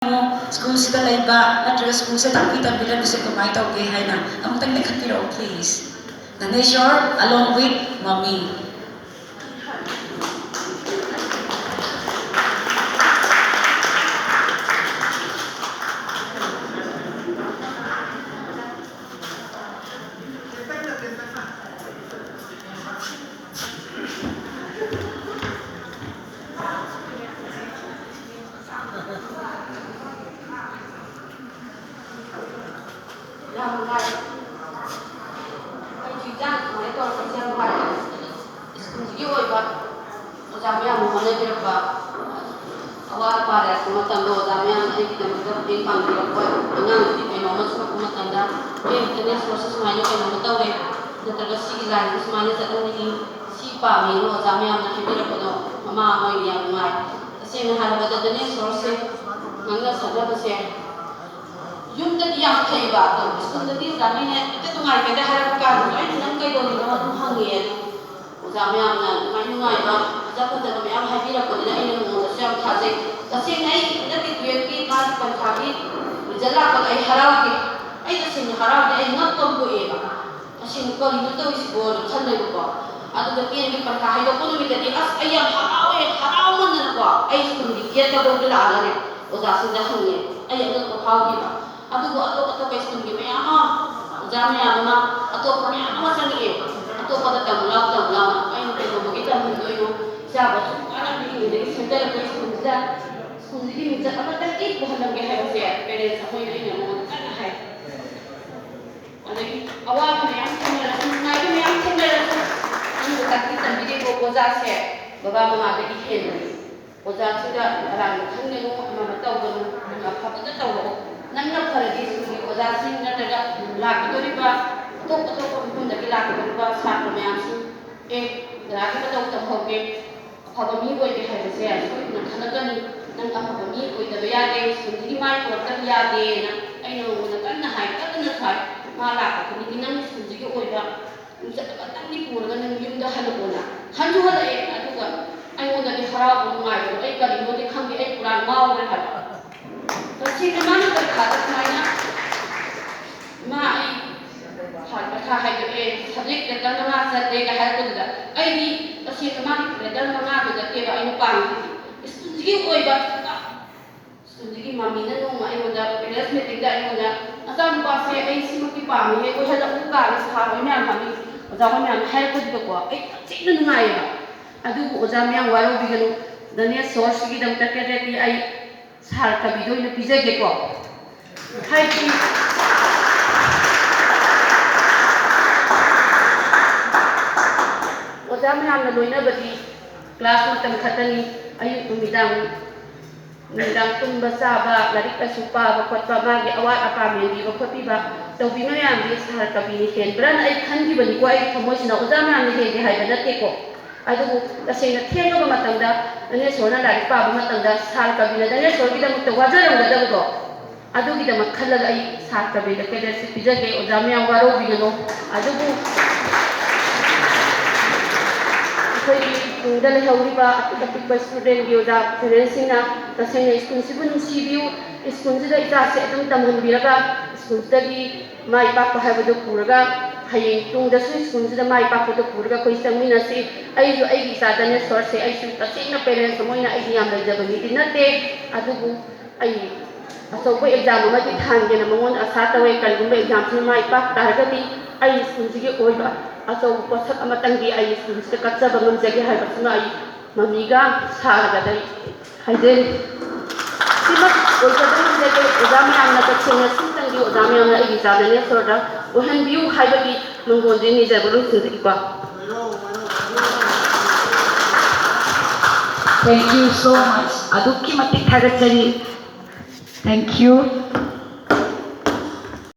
School sida laiba natraga school sa tambi-tambilan sa kumay tawag hay na amutang nakatiro please. Naneshore along with mommy. Yumdadi yang kaya ba to skundadi kami ne ite tungai kaya harap kan ai nang kaya do no tu hangi ujam yang na ngai ba jaga jaga me am habira ko na ina mo syam thaje kasi nai dati tuyaki ma pan khabi jala ka ai harau ki ai kasi ni harau de ai ngat tom ko e ba kasi ko ni to is bo khan dai ko adu ga pian ki pan kha hai do ko mi dati as ai yang harau man na ko ai skundi ke ta do la ala ne oja sin da hangi ai ang ko khau ki ba aduh atau kayak gini ya jamnya ama atau punya ama sendiri atau pada tamulau ayo kalau begitu mendoyo siapa anak ini dari sejarah ke sendiri minta apa tadi bukan lagi harus ya pada sampai ini mau kan hai ada awal yang semula naik yang semula ini bukan kita sendiri boza se bapa mama ada ikhlas boza sudah orang kan yang mama tahu apa kita tahu nangna paradi suri oja sing na daga laki dori ba to pun dagi laki dori ba satra me amsu laki ba to hoge apa mi koi ke hai se ya so na khana kan nang apa mi koi da ya de suri mai ko ta ya de na ai no na kan na hai ka na sai ma la ka ni nang suri ke oi ba sa ta ta ni pur ga nang yum da hal ko na han ju hala adu ga ai mo da di harap mo mai ko ai ka ri mo di khang di ai puran mau ga ha Kasi naman ang pagkakas na ina, hai subject na lang mga sa teka hal ko dada, ay di, kasi naman redal mga dada, kaya ay napang, sige ko iba, sige mami na nung ay mo da, pilas meeting da ay mo da, asam pa siya ay si magpipami, ay ko hala ko ka, sa haro niya kami, o da ko niya, hal ko dada ko, ay sige na nga iba, adu ko o da miyang waro bigano, daniya source sige dang takadati ay, sar kabido ina pizza ke ko hai ki oja me amna loina badi class mo tam khatani ayu midang tum basa ba larik ka supa ba khotpa ma ge awat apa me di ba khopi ba to bi no yam bi sar kabini ken bran ai khan gi bani ko ai thamo sina oja me amna ge hai ba na te ko aduh tasena thenga ba matangda ane sona dari pa ba matangda sal kabila dane so gida mutta wajar ang dadag ko aduh gida makhalag ay sal kabila kaya si pija ke odami ang waro bigano aduh bu koi dale hauri ba kapit ba student gi oda parents na tasena school sibun sibiu school sida ita se tum tamhan biraga school tagi mai pa pa habadu puraga hayeng tung da school sida mai pa ko puraga koi samina si ai jo ai bisa dane source ai su tasena parents mo ina ai yam da jabani dinate adubu ai aso ko exam ma ti than ge na mongon asa tawe kan gumbe exam ni mai pa targati ai school sigi oi ba aso ko sak amatang di ai school sida katsa bangam jage hai basna ai mamiga sar ga dai haiden simak oi ka dai jage exam yang na ka chenga sintang di exam yang na ai bisa dane sorda ohan biu hai ba di mongon di ni jabulu sindi ba. Thank you so much. Aduki matik harajari. Thank you.